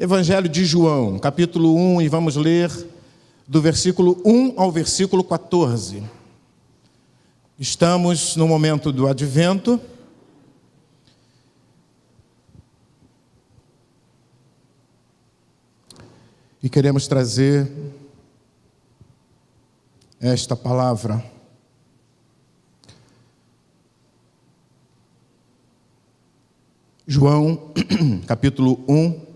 Evangelho de João, capítulo 1, e vamos ler do versículo 1 ao versículo 14. Estamos no momento do Advento. E queremos trazer esta palavra. João, capítulo 1,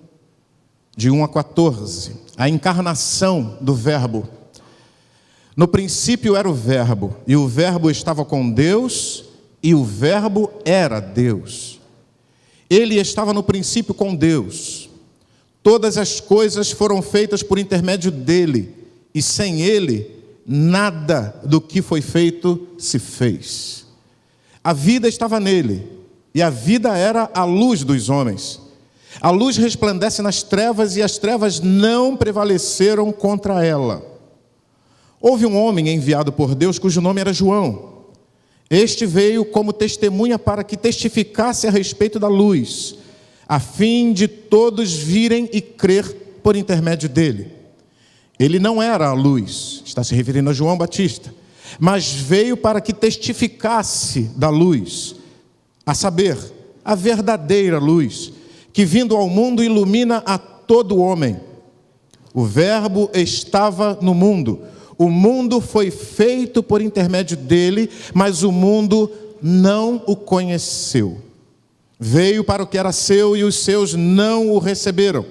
de 1 a 14. A encarnação do Verbo. No princípio era o Verbo, e o Verbo estava com Deus, e o Verbo era Deus. Ele estava no princípio com Deus. Todas as coisas foram feitas por intermédio dele, e sem ele, nada do que foi feito se fez. A vida estava nele, e a vida era a luz dos homens. A luz resplandece nas trevas, e as trevas não prevaleceram contra ela. Houve um homem enviado por Deus, cujo nome era João. Este veio como testemunha para que testificasse a respeito da luz, a fim de todos virem e crer por intermédio dele. Ele não era a luz, está se referindo a João Batista, mas veio para que testificasse da luz, a saber, a verdadeira luz, que vindo ao mundo ilumina a todo homem. O Verbo estava no mundo, o mundo foi feito por intermédio dele, mas o mundo não o conheceu. Veio para o que era seu e os seus não o receberam.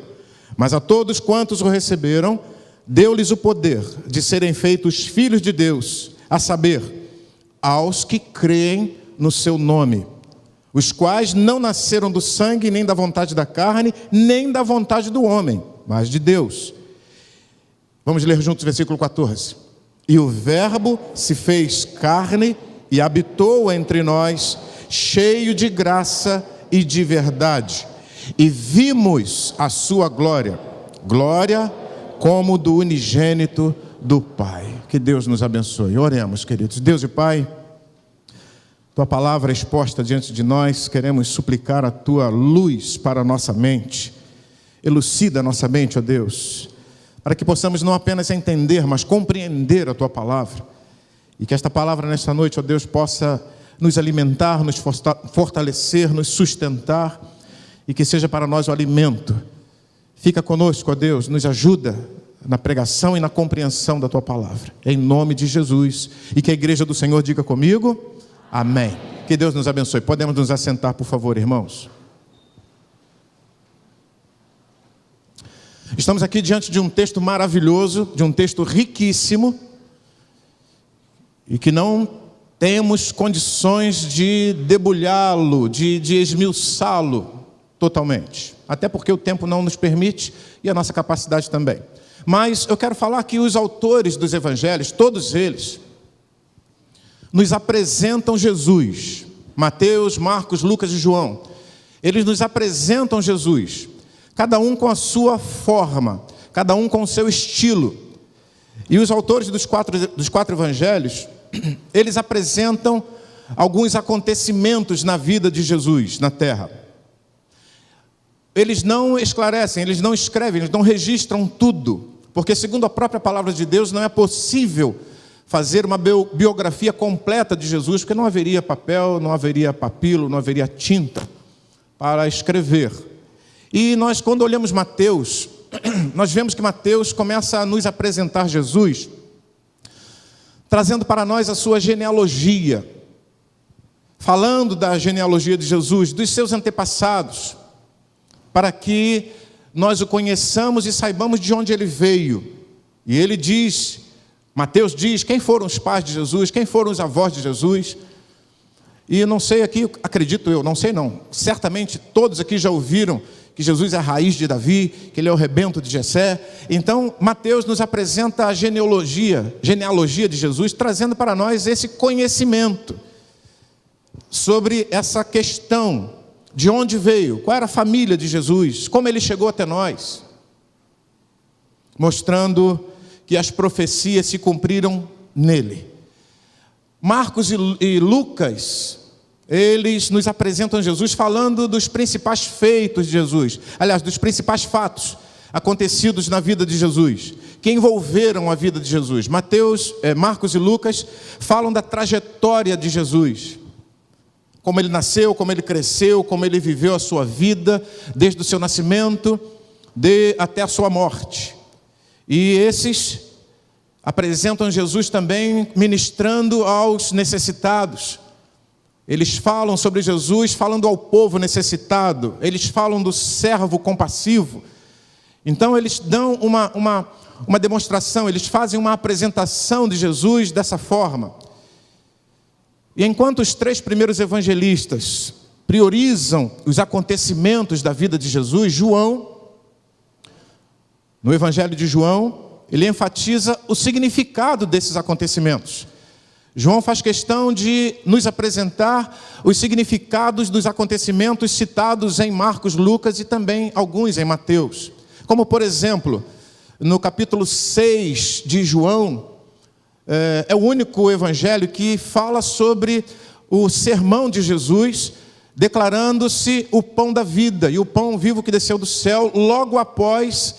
Mas a todos quantos o receberam, deu-lhes o poder de serem feitos filhos de Deus, a saber, aos que creem no seu nome, os quais não nasceram do sangue, nem da vontade da carne, nem da vontade do homem, mas de Deus. Vamos ler juntos o versículo 14. E o Verbo se fez carne e habitou entre nós, cheio de graça e de verdade. E vimos a sua glória, glória como do unigênito do Pai. Que Deus nos abençoe. Oremos, queridos. Deus e Pai, Tua palavra exposta diante de nós, queremos suplicar a Tua luz para a nossa mente. Elucida a nossa mente, ó Deus, para que possamos não apenas entender, mas compreender a Tua palavra. E que esta palavra nesta noite, ó Deus, possa nos alimentar, nos fortalecer, nos sustentar, e que seja para nós o alimento. Fica conosco, ó Deus, nos ajuda na pregação e na compreensão da Tua palavra. Em nome de Jesus. E que a igreja do Senhor diga comigo, amém. Que Deus nos abençoe. Podemos nos assentar, por favor, irmãos. Estamos aqui diante de um texto maravilhoso, de um texto riquíssimo, e que não temos condições de debulhá-lo, de esmiuçá-lo totalmente. Até porque o tempo não nos permite e a nossa capacidade também. Mas eu quero falar que os autores dos evangelhos, todos eles, nos apresentam Jesus. Mateus, Marcos, Lucas e João. Eles nos apresentam Jesus. Cada um com a sua forma, cada um com o seu estilo. E os autores dos quatro evangelhos, eles apresentam alguns acontecimentos na vida de Jesus na terra. Eles não esclarecem, eles não escrevem, eles não registram tudo, porque segundo a própria palavra de Deus não é possível fazer uma biografia completa de Jesus, porque não haveria papel, não haveria papiro, não haveria tinta para escrever. E nós, quando olhamos Mateus, nós vemos que Mateus começa a nos apresentar Jesus, trazendo para nós a sua genealogia, falando da genealogia de Jesus, dos seus antepassados, para que nós o conheçamos e saibamos de onde ele veio. E ele diz, Mateus diz, quem foram os pais de Jesus, quem foram os avós de Jesus. E eu não sei aqui, acredito eu, não sei não, certamente todos aqui já ouviram que Jesus é a raiz de Davi, que ele é o rebento de Jessé. Então, Mateus nos apresenta a genealogia de Jesus, trazendo para nós esse conhecimento sobre essa questão de onde veio, qual era a família de Jesus, como ele chegou até nós, mostrando que as profecias se cumpriram nele. Marcos e Lucas, eles nos apresentam Jesus falando dos principais feitos de Jesus, aliás, dos principais fatos acontecidos na vida de Jesus, que envolveram a vida de Jesus. Marcos e Lucas falam da trajetória de Jesus, como ele nasceu, como ele cresceu, como ele viveu a sua vida, desde o seu nascimento até a sua morte. E esses apresentam Jesus também ministrando aos necessitados. Eles falam sobre Jesus, falando ao povo necessitado. Eles falam do servo compassivo. Então eles dão uma demonstração, eles fazem uma apresentação de Jesus dessa forma. E enquanto os 3 primeiros evangelistas priorizam os acontecimentos da vida de Jesus, João, no Evangelho de João, ele enfatiza o significado desses acontecimentos. João faz questão de nos apresentar os significados dos acontecimentos citados em Marcos, Lucas e também alguns em Mateus. Como, por exemplo, no capítulo 6 de João, é o único evangelho que fala sobre o sermão de Jesus, declarando-se o pão da vida e o pão vivo que desceu do céu, logo após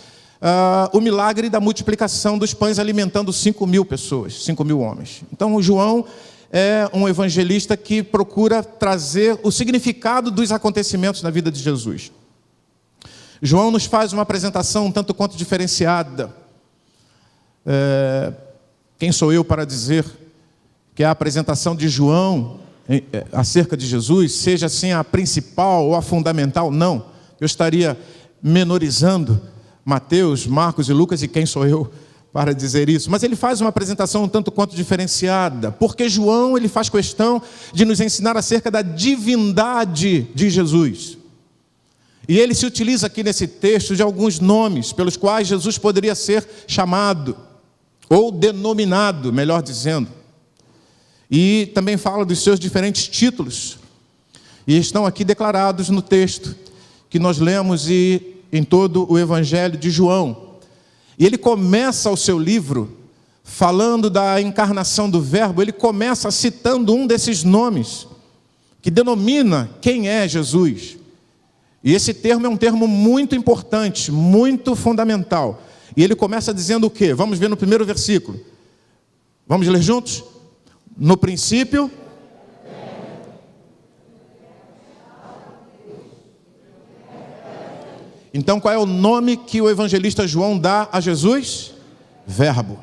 o milagre da multiplicação dos pães alimentando 5.000 pessoas, 5.000 homens. Então, o João é um evangelista que procura trazer o significado dos acontecimentos na vida de Jesus. João nos faz uma apresentação um tanto quanto diferenciada. Quem sou eu para dizer que a apresentação de João acerca de Jesus seja assim a principal ou a fundamental? Não, eu estaria menorizando Mateus, Marcos e Lucas, e quem sou eu para dizer isso? Mas ele faz uma apresentação um tanto quanto diferenciada, porque João ele faz questão de nos ensinar acerca da divindade de Jesus. E ele se utiliza aqui nesse texto de alguns nomes pelos quais Jesus poderia ser chamado, ou denominado, melhor dizendo. E também fala dos seus diferentes títulos. E estão aqui declarados no texto que nós lemos em todo o Evangelho de João. E ele começa o seu livro falando da encarnação do Verbo. Ele começa citando um desses nomes que denomina quem é Jesus. E esse termo é um termo muito importante, muito fundamental. E ele começa dizendo o quê? Vamos ver no primeiro versículo. Vamos ler juntos? No princípio... Então, qual é o nome que o evangelista João dá a Jesus? Verbo.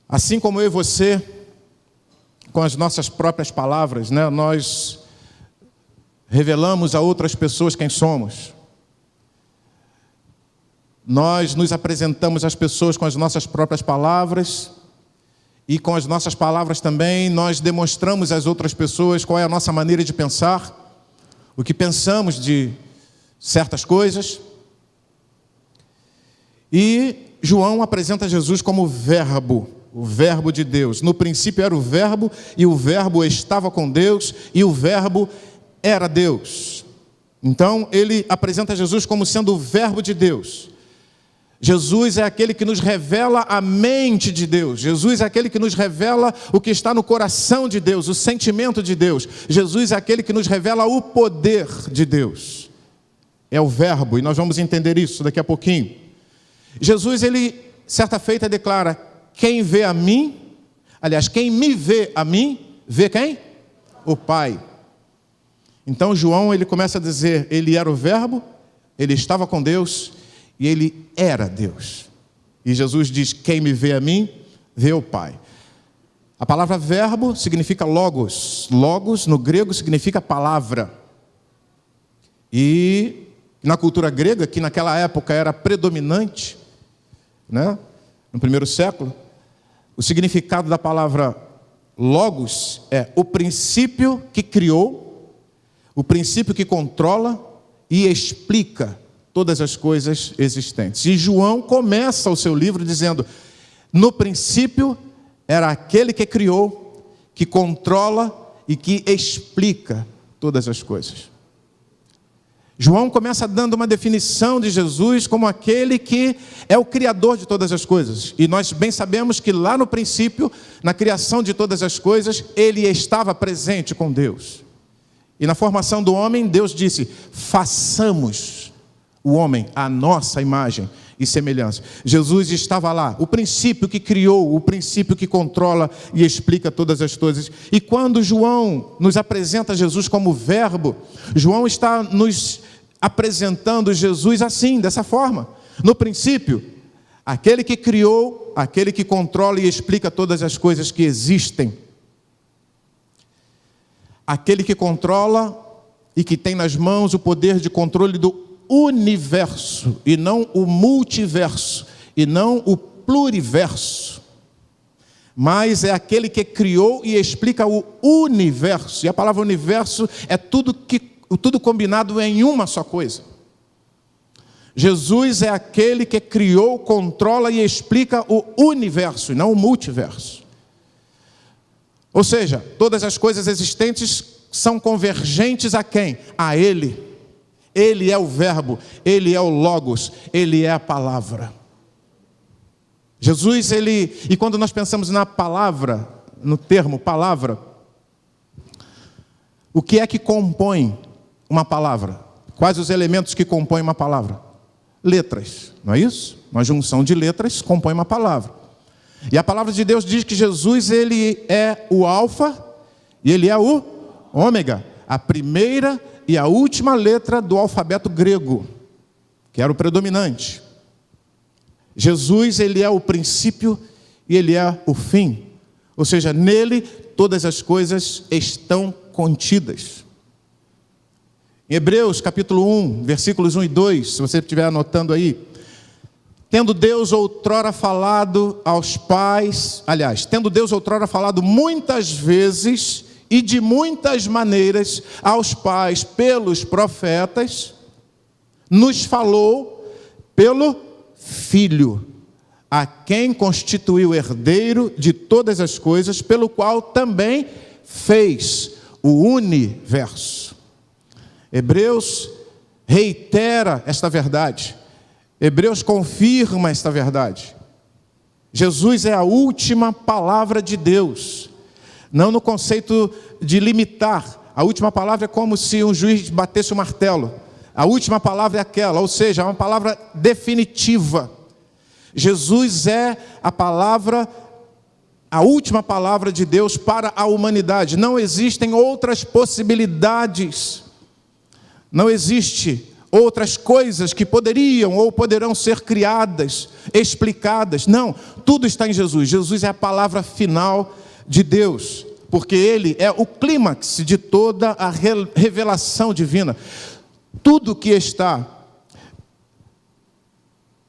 Assim como eu e você, com as nossas próprias palavras, né, nós revelamos a outras pessoas quem somos. Nós nos apresentamos às pessoas com as nossas próprias palavras e com as nossas palavras também nós demonstramos às outras pessoas qual é a nossa maneira de pensar, o que pensamos de certas coisas. E João apresenta Jesus como Verbo, o Verbo de Deus. No princípio era o Verbo, e o Verbo estava com Deus, e o Verbo era Deus. Então ele apresenta Jesus como sendo o Verbo de Deus. Jesus é aquele que nos revela a mente de Deus. Jesus é aquele que nos revela o que está no coração de Deus, o sentimento de Deus. Jesus é aquele que nos revela o poder de Deus. É o Verbo, e nós vamos entender isso daqui a pouquinho. Jesus, ele, certa feita, declara: quem vê a mim, aliás, quem me vê a mim, vê quem? O Pai. Então João, ele começa a dizer, ele era o Verbo, ele estava com Deus, e ele era Deus. E Jesus diz: quem me vê a mim, vê o Pai. A palavra verbo significa logos. Logos, no grego, significa palavra. E na cultura grega, que naquela época era predominante, né, no primeiro século, o significado da palavra logos é o princípio que criou, o princípio que controla e explica todas as coisas existentes. E João começa o seu livro dizendo: no princípio era aquele que criou, que controla e que explica todas as coisas. João começa dando uma definição de Jesus como aquele que é o criador de todas as coisas. E nós bem sabemos que lá no princípio, na criação de todas as coisas, ele estava presente com Deus. E na formação do homem, Deus disse: façamos o homem à nossa imagem e semelhança. Jesus estava lá, o princípio que criou, o princípio que controla e explica todas as coisas. E quando João nos apresenta Jesus como verbo, João está nos apresentando Jesus assim, dessa forma. No princípio, aquele que criou, aquele que controla e explica todas as coisas que existem. Aquele que controla e que tem nas mãos o poder de controle do universo, e não o multiverso, e não o pluriverso. Mas é aquele que criou e explica o universo. E a palavra universo é tudo combinado em uma só coisa. Jesus é aquele que criou, controla e explica o universo, e não o multiverso. Ou seja, todas as coisas existentes são convergentes a quem? A Ele. Ele é o verbo, Ele é o logos, Ele é a palavra. Jesus, e quando nós pensamos na palavra, no termo palavra, o que é que compõe uma palavra? Quais os elementos que compõem uma palavra? Letras, não é isso? Uma junção de letras compõe uma palavra. E a palavra de Deus diz que Jesus, Ele é o alfa e Ele é o ômega, a primeira e a última letra do alfabeto grego, que era o predominante. Jesus, Ele é o princípio e Ele é o fim. Ou seja, nele todas as coisas estão contidas. Em Hebreus capítulo 1, versículos 1 e 2, se você estiver anotando aí, tendo Deus outrora falado aos pais, tendo Deus outrora falado muitas vezes e de muitas maneiras aos pais pelos profetas, nos falou pelo Filho, a quem constituiu herdeiro de todas as coisas, pelo qual também fez o universo. Hebreus reitera esta verdade. Hebreus confirma esta verdade. Jesus é a última palavra de Deus. Não no conceito de limitar. A última palavra é como se um juiz batesse o martelo. A última palavra é aquela, ou seja, é uma palavra definitiva. Jesus é a palavra, a última palavra de Deus para a humanidade. Não existem outras possibilidades. Não existe outras coisas que poderiam ou poderão ser criadas, explicadas. Não, tudo está em Jesus. Jesus é a palavra final de Deus, porque Ele é o clímax de toda a revelação divina. Tudo que está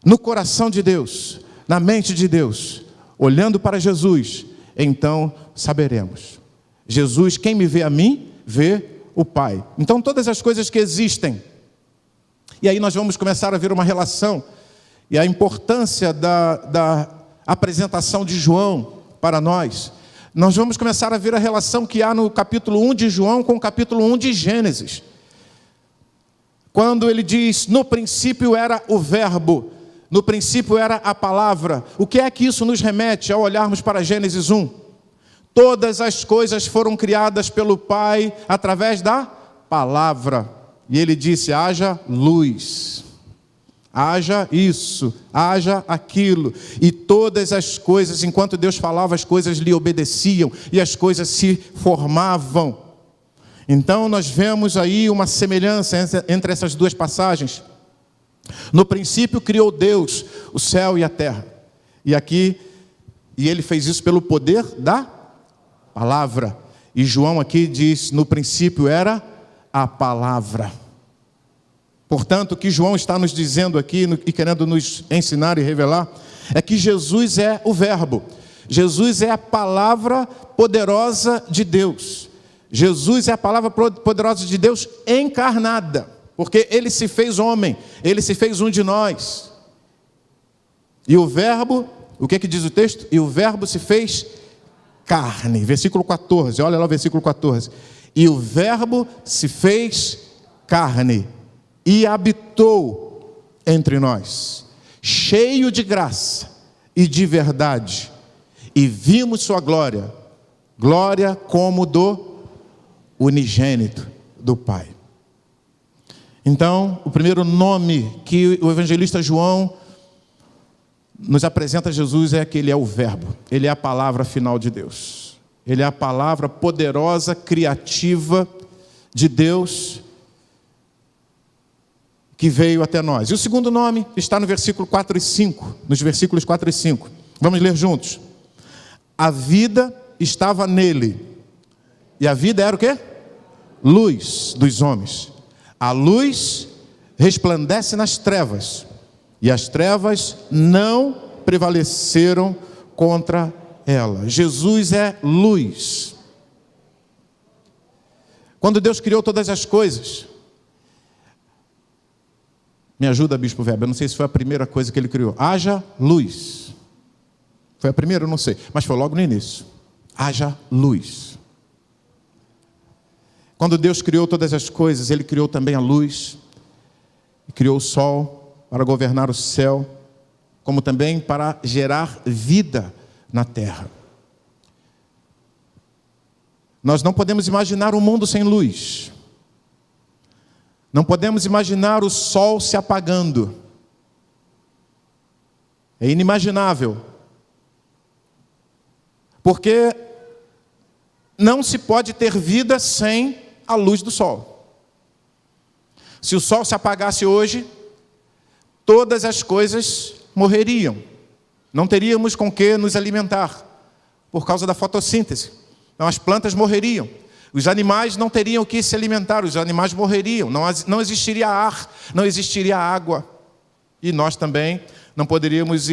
no coração de Deus, na mente de Deus, olhando para Jesus, então saberemos. Jesus, quem me vê a mim, vê o Pai. Então todas as coisas que existem, e aí nós vamos começar a ver uma relação, e a importância da apresentação de João para nós. Nós vamos começar a ver a relação que há no capítulo 1 de João com o capítulo 1 de Gênesis. Quando ele diz, no princípio era o verbo, no princípio era a palavra. O que é que isso nos remete ao olharmos para Gênesis 1? Todas as coisas foram criadas pelo Pai através da palavra. E ele disse, haja luz, haja isso, haja aquilo. E todas as coisas, enquanto Deus falava, as coisas lhe obedeciam e as coisas se formavam. Então nós vemos aí uma semelhança entre essas duas passagens. No princípio criou Deus o céu e a terra. E ele fez isso pelo poder da palavra. E João aqui diz, no princípio era a palavra. Portanto, o que João está nos dizendo aqui e querendo nos ensinar e revelar é que Jesus é o verbo. Jesus é a palavra poderosa de Deus. Jesus é a palavra poderosa de Deus encarnada, porque Ele se fez homem, Ele se fez um de nós. E o verbo, o que diz o texto? E o verbo se fez carne, versículo 14, olha lá o versículo 14. E o verbo se fez carne e habitou entre nós, cheio de graça e de verdade, e vimos sua glória, glória como do unigênito do Pai. Então, o primeiro nome que o evangelista João nos apresenta a Jesus é que ele é o Verbo. Ele é a palavra final de Deus. Ele é a palavra poderosa, criativa de Deus que veio até nós. E o segundo nome está no versículo 4 e 5, nos versículos 4 e 5. Vamos ler juntos. A vida estava nele. E a vida era o quê? Luz dos homens. A luz resplandece nas trevas. E as trevas não prevaleceram contra ela. Jesus é luz. Quando Deus criou todas as coisas, me ajuda, Bispo Weber, eu não sei se foi a primeira coisa que ele criou. Haja luz. Foi a primeira? Eu não sei, mas foi logo no início. Haja luz. Quando Deus criou todas as coisas, Ele criou também a luz, criou o sol para governar o céu, como também para gerar vida na terra. Nós não podemos imaginar um mundo sem luz. Não podemos imaginar o sol se apagando. É inimaginável. Porque não se pode ter vida sem a luz do sol. Se o sol se apagasse hoje, todas as coisas morreriam. Não teríamos com que nos alimentar, por causa da fotossíntese. Então as plantas morreriam. Os animais não teriam o que se alimentar, os animais morreriam. Não existiria ar, não existiria água. E nós também não poderíamos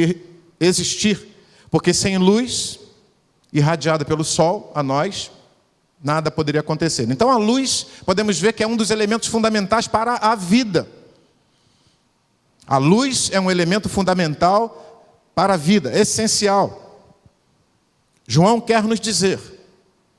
existir, porque sem luz irradiada pelo sol a nós, nada poderia acontecer. Então a luz, podemos ver que é um dos elementos fundamentais para a vida. A luz é um elemento fundamental para a vida, essencial. João quer nos dizer,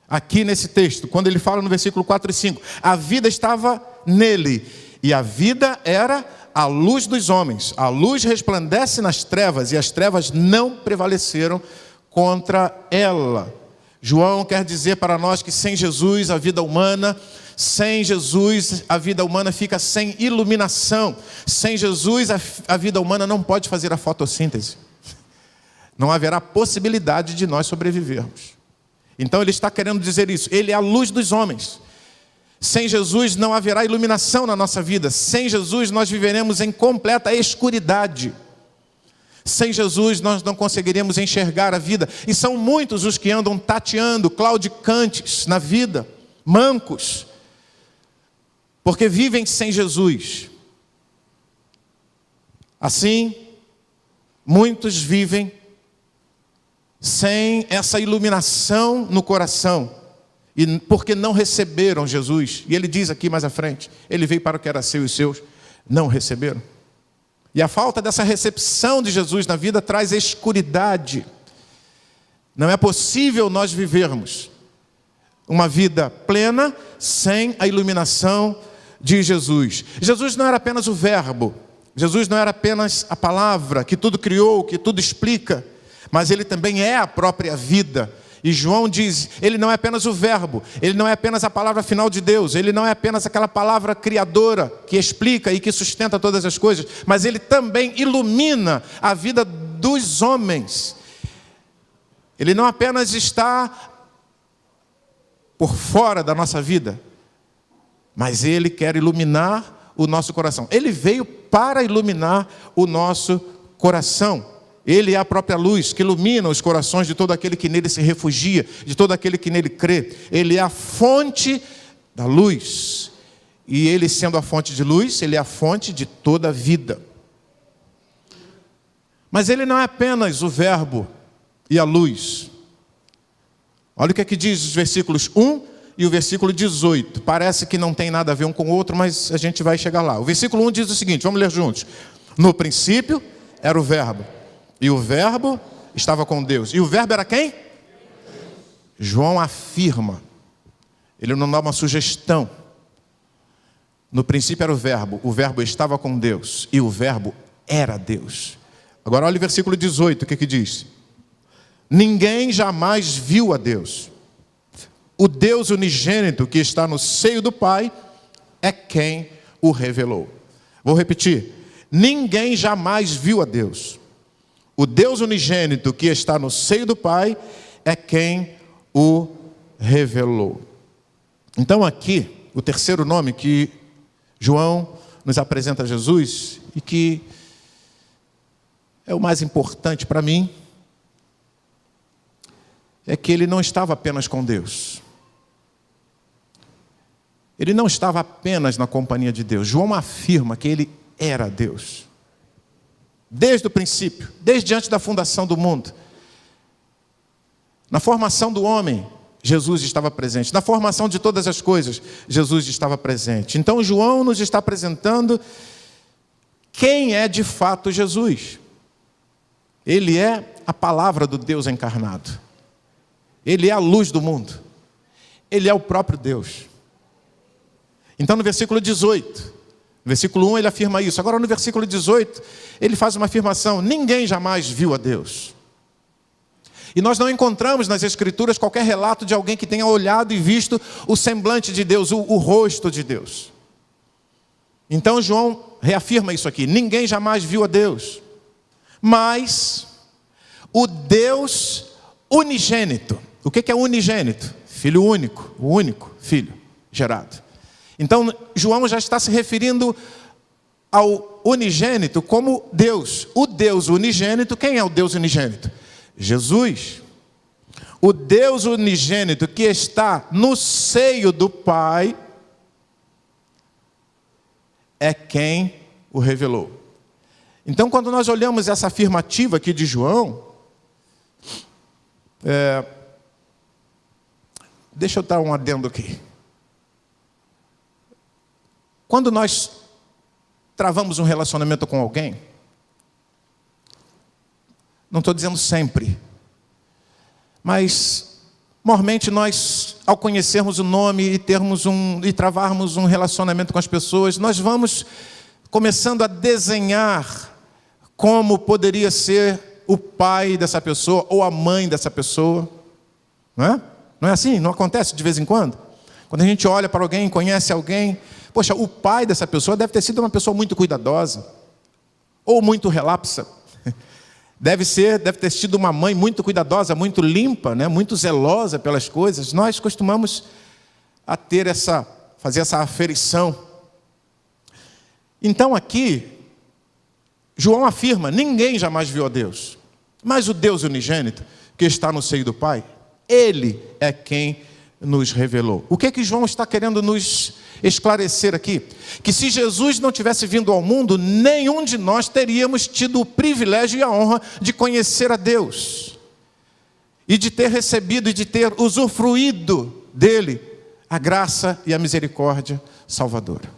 aqui nesse texto, quando ele fala no versículo 4 e 5, a vida estava nele, e a vida era a luz dos homens. A luz resplandece nas trevas, e as trevas não prevaleceram contra ela. João quer dizer para nós que sem Jesus a vida humana, sem Jesus a vida humana fica sem iluminação. Sem Jesus a vida humana não pode fazer a fotossíntese. Não haverá possibilidade de nós sobrevivermos. Então ele está querendo dizer isso. Ele é a luz dos homens. Sem Jesus não haverá iluminação na nossa vida. Sem Jesus nós viveremos em completa escuridade. Sem Jesus nós não conseguiríamos enxergar a vida. E são muitos os que andam tateando, claudicantes na vida, mancos, porque vivem sem Jesus. Assim, muitos vivem sem essa iluminação no coração, e porque não receberam Jesus. E ele diz aqui mais à frente, ele veio para o que era seu e os seus não receberam. E a falta dessa recepção de Jesus na vida traz escuridade. Não é possível nós vivermos uma vida plena sem a iluminação de Jesus. Jesus não era apenas o verbo, Jesus não era apenas a palavra que tudo criou, que tudo explica, mas ele também é a própria vida. E João diz, ele não é apenas o verbo, ele não é apenas a palavra final de Deus, ele não é apenas aquela palavra criadora que explica e que sustenta todas as coisas, mas ele também ilumina a vida dos homens. Ele não apenas está por fora da nossa vida, mas ele quer iluminar o nosso coração. Ele veio para iluminar o nosso coração. Ele é a própria luz que ilumina os corações de todo aquele que nele se refugia, de todo aquele que nele crê. Ele é a fonte da luz. E ele, sendo a fonte de luz, ele é a fonte de toda a vida. Mas ele não é apenas o verbo e a luz. Olha o que é que diz os versículos 1 e o versículo 18. Parece que não tem nada a ver um com o outro, mas a gente vai chegar lá. O versículo 1 diz o seguinte, vamos ler juntos. No princípio era o verbo. E o verbo estava com Deus. E o verbo era quem? João afirma. Ele não dá uma sugestão. No princípio era o verbo estava com Deus. E o verbo era Deus. Agora olha o versículo 18, o que diz? Ninguém jamais viu a Deus. O Deus unigênito que está no seio do Pai é quem o revelou. Vou repetir. Ninguém jamais viu a Deus. O Deus unigênito que está no seio do Pai é quem o revelou. Então aqui, o terceiro nome que João nos apresenta a Jesus e que é o mais importante para mim, é que ele não estava apenas com Deus. Ele não estava apenas na companhia de Deus. João afirma que ele era Deus. Desde o princípio, desde antes da fundação do mundo. Na formação do homem, Jesus estava presente. Na formação de todas as coisas, Jesus estava presente. Então João nos está apresentando quem é de fato Jesus. Ele é a palavra do Deus encarnado. Ele é a luz do mundo. Ele é o próprio Deus. Então no versículo 18, no versículo 1 ele afirma isso. Agora no versículo 18, ele faz uma afirmação: ninguém jamais viu a Deus. E nós não encontramos nas Escrituras qualquer relato de alguém que tenha olhado e visto o semblante de Deus, o rosto de Deus. Então João reafirma isso aqui: ninguém jamais viu a Deus. Mas o Deus unigênito. O que é unigênito? Filho único, o único filho gerado. Então João já está se referindo ao unigênito como Deus. O Deus unigênito, quem é o Deus unigênito? Jesus. O Deus unigênito que está no seio do Pai é quem o revelou. Então, quando nós olhamos essa afirmativa aqui de João, deixa eu dar um adendo aqui. Quando nós travamos um relacionamento com alguém, não estou dizendo sempre, mas normalmente nós, ao conhecermos o nome e travarmos um relacionamento com as pessoas, nós vamos começando a desenhar como poderia ser o pai dessa pessoa ou a mãe dessa pessoa. Não é? Não é assim? Não acontece de vez em quando? Quando a gente olha para alguém, conhece alguém, poxa, o pai dessa pessoa deve ter sido uma pessoa muito cuidadosa, ou muito relapsa. Deve ter sido uma mãe muito cuidadosa, muito limpa, né? Muito zelosa pelas coisas. Nós costumamos a ter fazer essa aferição. Então aqui, João afirma: ninguém jamais viu a Deus. Mas o Deus unigênito, que está no seio do Pai, Ele é quem nos revelou. O que é que João está querendo nos esclarecer aqui? Que se Jesus não tivesse vindo ao mundo, nenhum de nós teríamos tido o privilégio e a honra de conhecer a Deus. E de ter recebido e de ter usufruído dele a graça e a misericórdia salvadora.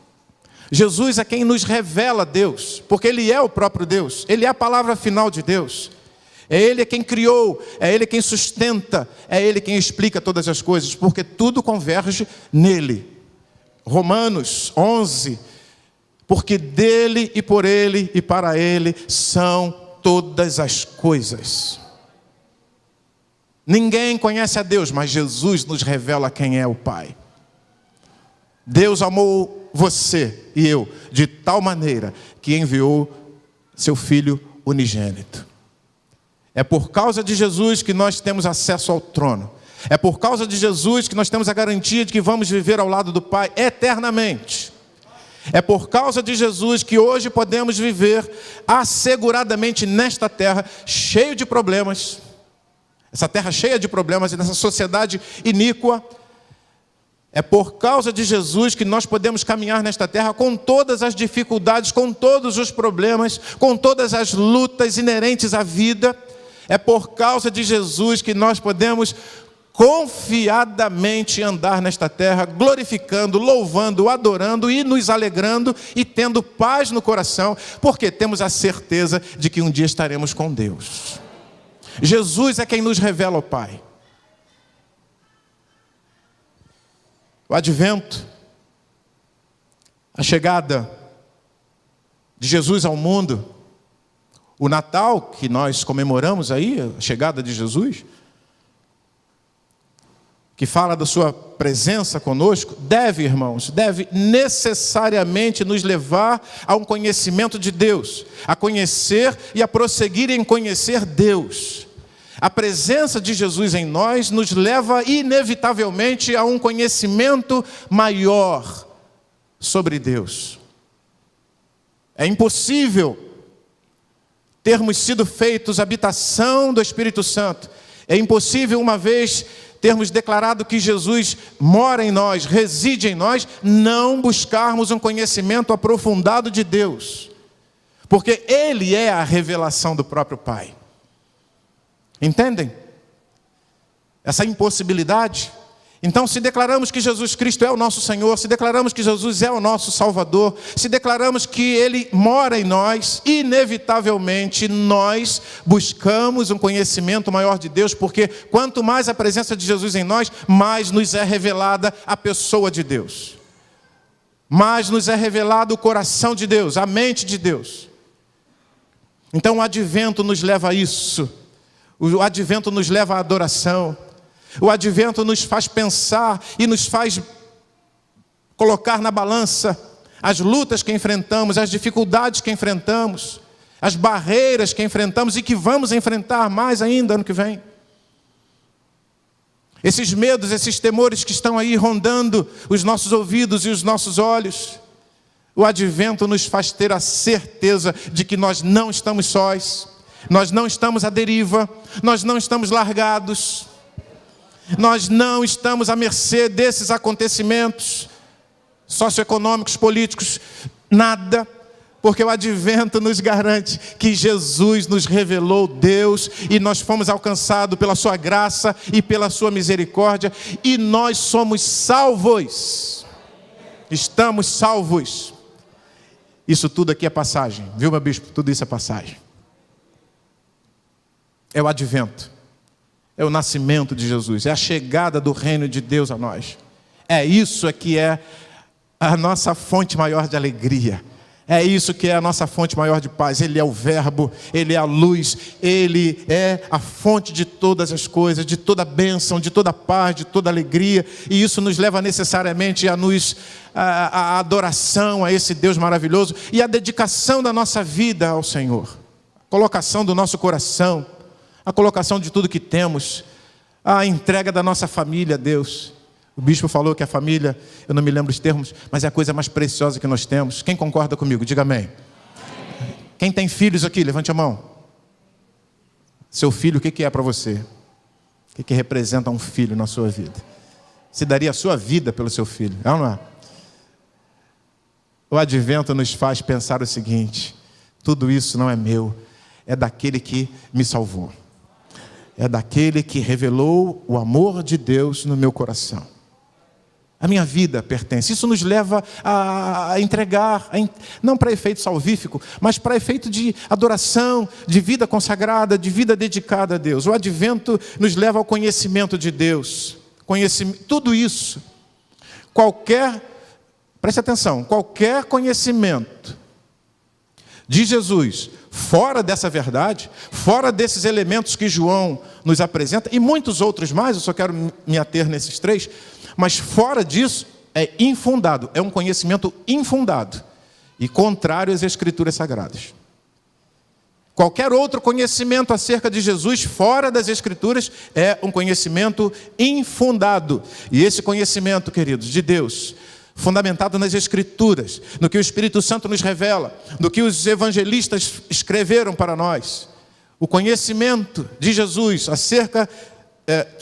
Jesus é quem nos revela Deus, porque Ele é o próprio Deus. Ele é a palavra final de Deus. É Ele quem criou, é Ele quem sustenta, é Ele quem explica todas as coisas, porque tudo converge nele. Romanos 11, porque dele e por Ele e para Ele são todas as coisas. Ninguém conhece a Deus, mas Jesus nos revela quem é o Pai. Deus amou você e eu de tal maneira que enviou seu Filho unigênito. É por causa de Jesus que nós temos acesso ao trono. É por causa de Jesus que nós temos a garantia de que vamos viver ao lado do Pai eternamente. É por causa de Jesus que hoje podemos viver asseguradamente nesta terra, cheio de problemas. Essa terra cheia de problemas e nessa sociedade iníqua. É por causa de Jesus que nós podemos caminhar nesta terra com todas as dificuldades, com todos os problemas, com todas as lutas inerentes à vida. É por causa de Jesus que nós podemos confiadamente andar nesta terra, glorificando, louvando, adorando e nos alegrando e tendo paz no coração, porque temos a certeza de que um dia estaremos com Deus. Jesus é quem nos revela o Pai. O advento, a chegada de Jesus ao mundo, o Natal que nós comemoramos aí, a chegada de Jesus, que fala da sua presença conosco, deve, irmãos, deve necessariamente nos levar a um conhecimento de Deus, a conhecer e a prosseguir em conhecer Deus. A presença de Jesus em nós nos leva inevitavelmente a um conhecimento maior sobre Deus. É impossível termos sido feitos habitação do Espírito Santo. É impossível, uma vez termos declarado que Jesus mora em nós, reside em nós, não buscarmos um conhecimento aprofundado de Deus. Porque Ele é a revelação do próprio Pai. Entendem? Essa impossibilidade. Então, se declaramos que Jesus Cristo é o nosso Senhor, se declaramos que Jesus é o nosso Salvador, se declaramos que Ele mora em nós, inevitavelmente nós buscamos um conhecimento maior de Deus, porque quanto mais a presença de Jesus em nós, mais nos é revelada a pessoa de Deus. Mais nos é revelado o coração de Deus, a mente de Deus. Então o advento nos leva a isso. O advento nos leva à adoração. O advento nos faz pensar e nos faz colocar na balança as lutas que enfrentamos, as dificuldades que enfrentamos, as barreiras que enfrentamos e que vamos enfrentar mais ainda ano que vem. Esses medos, esses temores que estão aí rondando os nossos ouvidos e os nossos olhos. O advento nos faz ter a certeza de que nós não estamos sós, nós não estamos à deriva, nós não estamos largados. Nós não estamos à mercê desses acontecimentos socioeconômicos, políticos, nada, porque o advento nos garante que Jesus nos revelou Deus e nós fomos alcançados pela sua graça e pela sua misericórdia e nós somos salvos. Estamos salvos. Isso tudo aqui é passagem, viu, meu bispo? Tudo isso é passagem. É o advento. É o nascimento de Jesus, é a chegada do reino de Deus a nós. É isso que é a nossa fonte maior de alegria. É isso que é a nossa fonte maior de paz. Ele é o verbo, Ele é a luz, Ele é a fonte de todas as coisas, de toda bênção, de toda paz, de toda alegria. E isso nos leva necessariamente a adoração a esse Deus maravilhoso e a dedicação da nossa vida ao Senhor. A colocação do nosso coração, a colocação de tudo que temos, a entrega da nossa família a Deus. O bispo falou que a família, eu não me lembro os termos, mas é a coisa mais preciosa que nós temos. Quem concorda comigo? Diga amém. Quem tem filhos aqui? Levante a mão. Seu filho, o que é para você? O que representa um filho na sua vida? Você daria a sua vida pelo seu filho, é ou não é? O advento nos faz pensar o seguinte: tudo isso não é meu, é daquele que me salvou. É daquele que revelou o amor de Deus no meu coração. A minha vida pertence. Isso nos leva a entregar, não para efeito salvífico, mas para efeito de adoração, de vida consagrada, de vida dedicada a Deus. O advento nos leva ao conhecimento de Deus. Tudo isso, preste atenção, qualquer conhecimento de Jesus fora dessa verdade, fora desses elementos que João nos apresenta, e muitos outros mais, eu só quero me ater nesses 3, mas fora disso é infundado, é um conhecimento infundado e contrário às Escrituras Sagradas. Qualquer outro conhecimento acerca de Jesus fora das Escrituras é um conhecimento infundado. E esse conhecimento, queridos, de Deus, fundamentado nas Escrituras, no que o Espírito Santo nos revela, no que os evangelistas escreveram para nós. O conhecimento de Jesus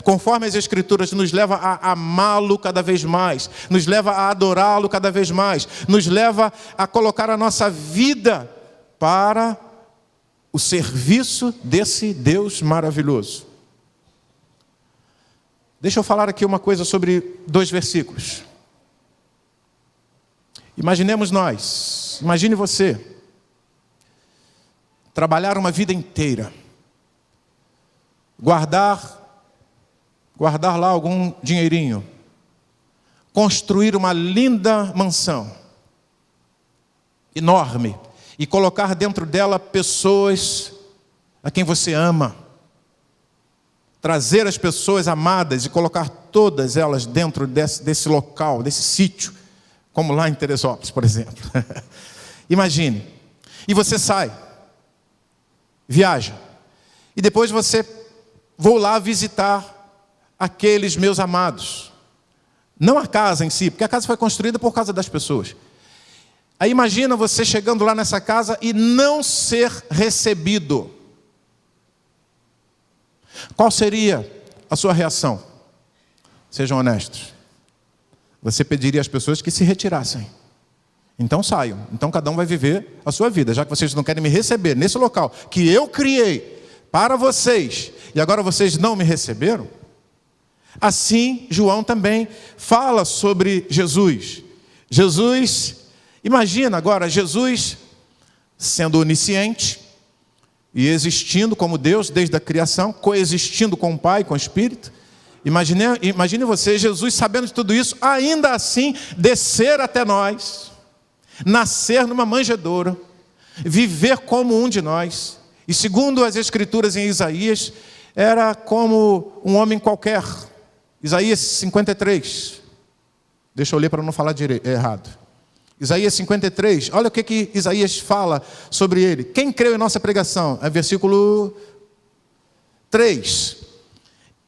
conforme as Escrituras, nos leva a amá-lo cada vez mais, nos leva a adorá-lo cada vez mais, nos leva a colocar a nossa vida para o serviço desse Deus maravilhoso. Deixa eu falar aqui uma coisa sobre 2 versículos. Imagine você, trabalhar uma vida inteira, guardar lá algum dinheirinho, construir uma linda mansão, enorme, e colocar dentro dela pessoas a quem você ama, trazer as pessoas amadas e colocar todas elas dentro desse local, desse sítio, como lá em Teresópolis, por exemplo. Imagine. E você sai, viaja, e depois vou lá visitar aqueles meus amados. Não a casa em si, porque a casa foi construída por causa das pessoas. Aí imagina você chegando lá nessa casa e não ser recebido. Qual seria a sua reação? Sejam honestos. Você pediria às pessoas que se retirassem. Então saiam. Então cada um vai viver a sua vida. Já que vocês não querem me receber nesse local que eu criei para vocês, e agora vocês não me receberam. Assim, João também fala sobre Jesus. Imagina agora, Jesus sendo onisciente e existindo como Deus desde a criação, coexistindo com o Pai, com o Espírito. Imagine você, Jesus sabendo de tudo isso, ainda assim descer até nós, nascer numa manjedoura, viver como um de nós. E segundo as Escrituras em Isaías, era como um homem qualquer. Isaías 53. Deixa eu ler para não falar errado. Isaías 53. Olha o que Isaías fala sobre ele. Quem creu em nossa pregação? É versículo 3.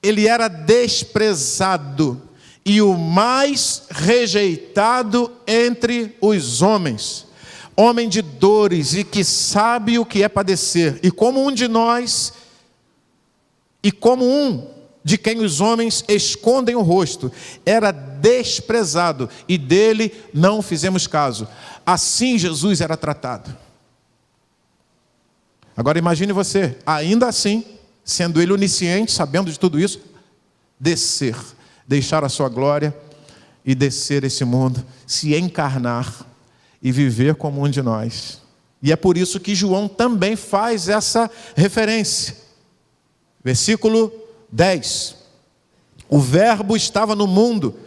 Ele era desprezado e o mais rejeitado entre os homens. Homem de dores e que sabe o que é padecer. E como um de nós, e como um de quem os homens escondem o rosto, era desprezado e dele não fizemos caso. Assim Jesus era tratado. Agora imagine você, ainda assim, sendo ele onisciente, sabendo de tudo isso, deixar a sua glória e descer esse mundo, se encarnar e viver como um de nós. E é por isso que João também faz essa referência. Versículo 10. O verbo estava no mundo.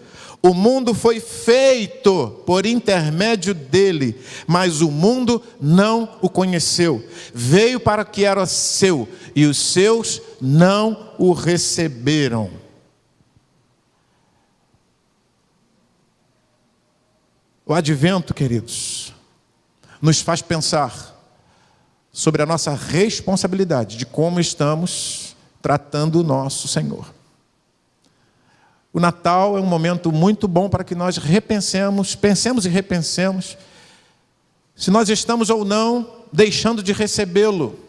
O mundo foi feito por intermédio dele, mas o mundo não o conheceu. Veio para o que era seu, e os seus não o receberam. O advento, queridos, nos faz pensar sobre a nossa responsabilidade de como estamos tratando o nosso Senhor. O Natal é um momento muito bom para que nós pensemos e repensemos se nós estamos ou não deixando de recebê-lo,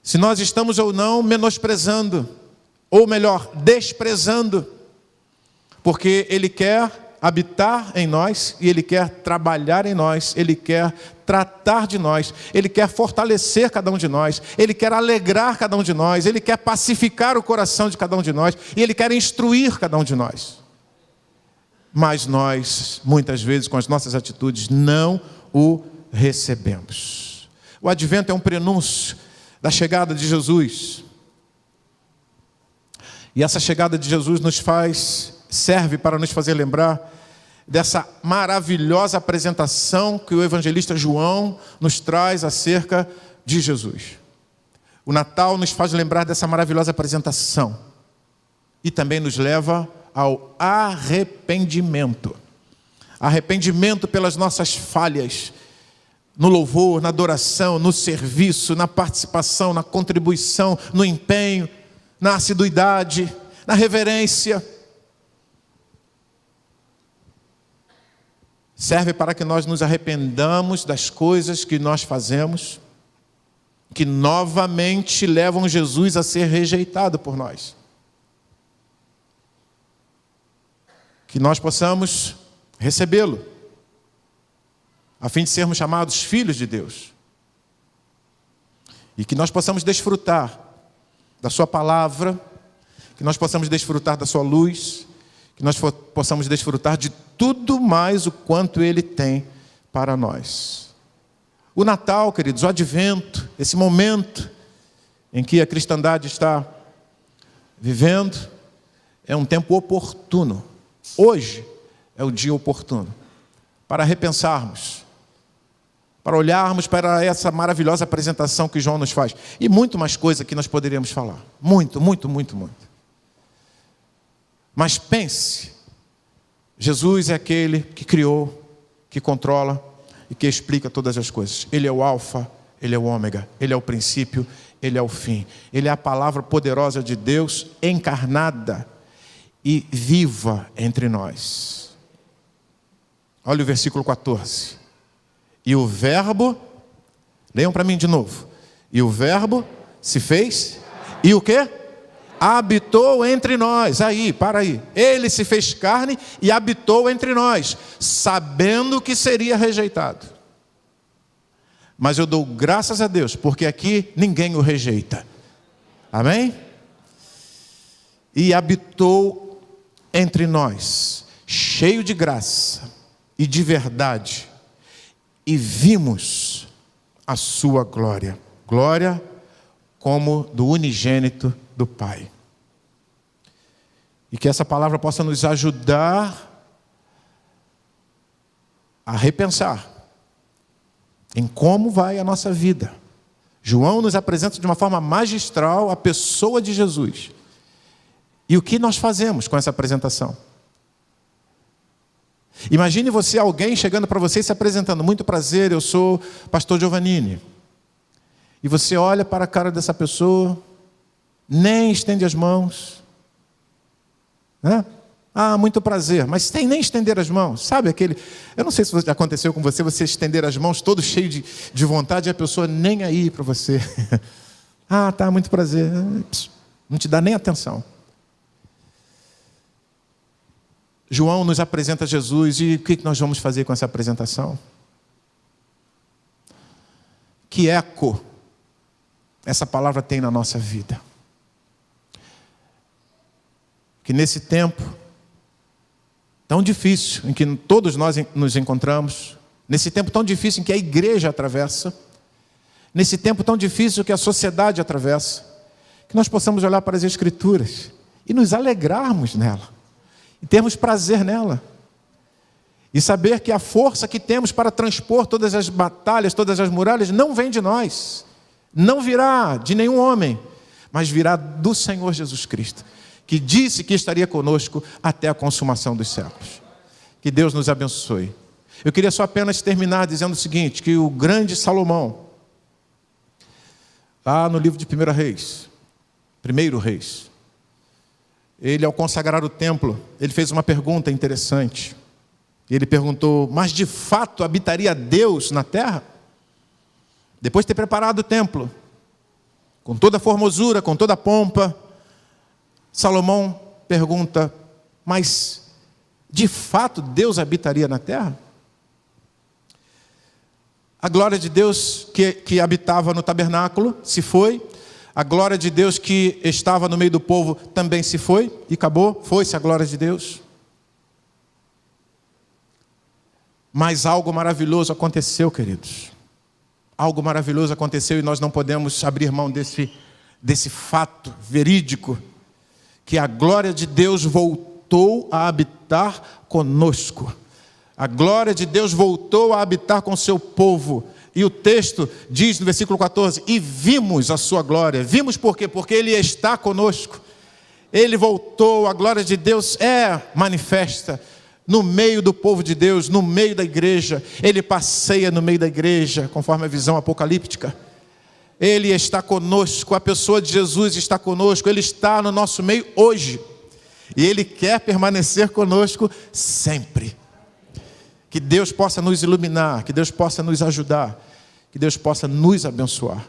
se nós estamos ou não menosprezando, ou melhor, desprezando, porque Ele quer habitar em nós, e Ele quer trabalhar em nós, Ele quer tratar de nós, Ele quer fortalecer cada um de nós, Ele quer alegrar cada um de nós, Ele quer pacificar o coração de cada um de nós, e Ele quer instruir cada um de nós. Mas nós, muitas vezes, com as nossas atitudes, não o recebemos. O advento é um prenúncio da chegada de Jesus. E essa chegada de Jesus serve para nos fazer lembrar dessa maravilhosa apresentação que o evangelista João nos traz acerca de Jesus. O Natal nos faz lembrar dessa maravilhosa apresentação e também nos leva ao arrependimento. Arrependimento pelas nossas falhas, no louvor, na adoração, no serviço, na participação, na contribuição, no empenho, na assiduidade, na reverência. Serve para que nós nos arrependamos das coisas que nós fazemos, que novamente levam Jesus a ser rejeitado por nós. Que nós possamos recebê-lo, a fim de sermos chamados filhos de Deus. E que nós possamos desfrutar da sua palavra, que nós possamos desfrutar da sua luz, que nós possamos desfrutar de tudo mais o quanto Ele tem para nós. O Natal, queridos, o advento, esse momento em que a cristandade está vivendo, é um tempo oportuno. Hoje é o dia oportuno para repensarmos para olharmos para essa maravilhosa apresentação que João nos faz. E muito mais coisa que nós poderíamos falar. Muito, muito, muito, muito. Mas pense, Jesus é aquele que criou, que controla e que explica todas as coisas. Ele é o alfa, ele é o ômega, ele é o princípio, ele é o fim. Ele é a palavra poderosa de Deus encarnada e viva entre nós. Olha o versículo 14. E o verbo, leiam para mim de novo. E o verbo se fez, e o quê? Habitou entre nós. Aí, para aí. Ele se fez carne e habitou entre nós, sabendo que seria rejeitado. Mas eu dou graças a Deus, porque aqui ninguém o rejeita. Amém? E habitou entre nós, cheio de graça e de verdade, e vimos a sua glória. Glória como do unigênito do Pai. E que essa palavra possa nos ajudar a repensar em como vai a nossa vida. João nos apresenta de uma forma magistral a pessoa de Jesus. E o que nós fazemos com essa apresentação? Imagine você, alguém chegando para você e se apresentando. Muito prazer, eu sou pastor Giovannini. E você olha para a cara dessa pessoa, nem estende as mãos, né? Ah, muito prazer, mas sem nem estender as mãos. Sabe aquele, eu não sei se já aconteceu com você, você estender as mãos todo cheio de vontade e a pessoa nem aí para você. Ah, tá, muito prazer. Não te dá nem atenção. João nos apresenta Jesus e o que nós vamos fazer com essa apresentação? Que eco essa palavra tem na nossa vida? Que nesse tempo tão difícil em que todos nós nos encontramos, nesse tempo tão difícil em que a igreja atravessa, nesse tempo tão difícil que a sociedade atravessa, que nós possamos olhar para as Escrituras e nos alegrarmos nela, e termos prazer nela, e saber que a força que temos para transpor todas as batalhas, todas as muralhas, não vem de nós, não virá de nenhum homem, mas virá do Senhor Jesus Cristo, que disse que estaria conosco até a consumação dos séculos. Que Deus nos abençoe. Eu queria só apenas terminar dizendo o seguinte, que o grande Salomão, lá no livro de 1 Reis, ele ao consagrar o templo, ele fez uma pergunta interessante. Ele perguntou, mas de fato habitaria Deus na terra? Depois de ter preparado o templo, com toda a formosura, com toda a pompa, Salomão pergunta, mas de fato Deus habitaria na terra? A glória de Deus que habitava no tabernáculo se foi, a glória de Deus que estava no meio do povo também se foi, e acabou, foi-se a glória de Deus. Mas algo maravilhoso aconteceu, queridos. Algo maravilhoso aconteceu e nós não podemos abrir mão desse fato verídico, que a glória de Deus voltou a habitar conosco. A glória de Deus voltou a habitar com o seu povo. E o texto diz no versículo 14, e vimos a sua glória. Vimos por quê? Porque Ele está conosco. Ele voltou, a glória de Deus é manifesta no meio do povo de Deus, no meio da igreja. Ele passeia no meio da igreja, conforme a visão apocalíptica. Ele está conosco, a pessoa de Jesus está conosco, Ele está no nosso meio hoje. E Ele quer permanecer conosco sempre. Que Deus possa nos iluminar, que Deus possa nos ajudar, que Deus possa nos abençoar.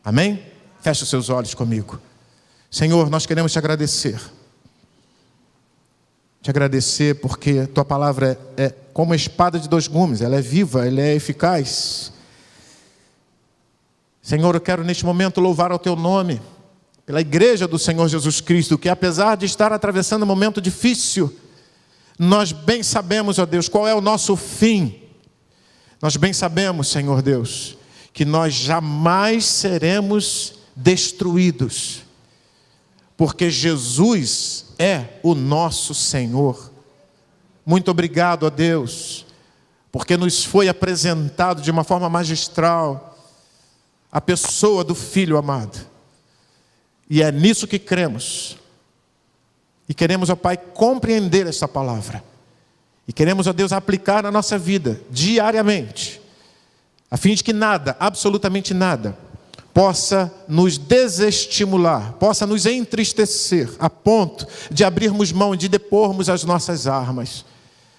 Amém? Feche os seus olhos comigo. Senhor, nós queremos te agradecer. Te agradecer porque Tua palavra é como uma espada de dois gumes, ela é viva, ela é eficaz. Senhor, eu quero neste momento louvar ao Teu nome, pela igreja do Senhor Jesus Cristo, que apesar de estar atravessando um momento difícil, nós bem sabemos, ó Deus, qual é o nosso fim. Nós bem sabemos, Senhor Deus, que nós jamais seremos destruídos, porque Jesus é o nosso Senhor. Muito obrigado, ó Deus, porque nos foi apresentado de uma forma magistral a pessoa do Filho amado. E é nisso que cremos. E queremos, ó Pai, compreender esta palavra. E queremos, ó Deus, aplicar na nossa vida, diariamente, a fim de que nada, absolutamente nada, possa nos desestimular, possa nos entristecer, a ponto de abrirmos mão, de depormos as nossas armas.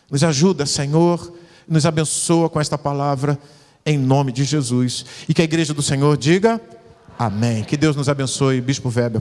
Nos ajuda, Senhor, nos abençoa com esta palavra, em nome de Jesus. E que a igreja do Senhor diga amém. Que Deus nos abençoe, Bispo Weber.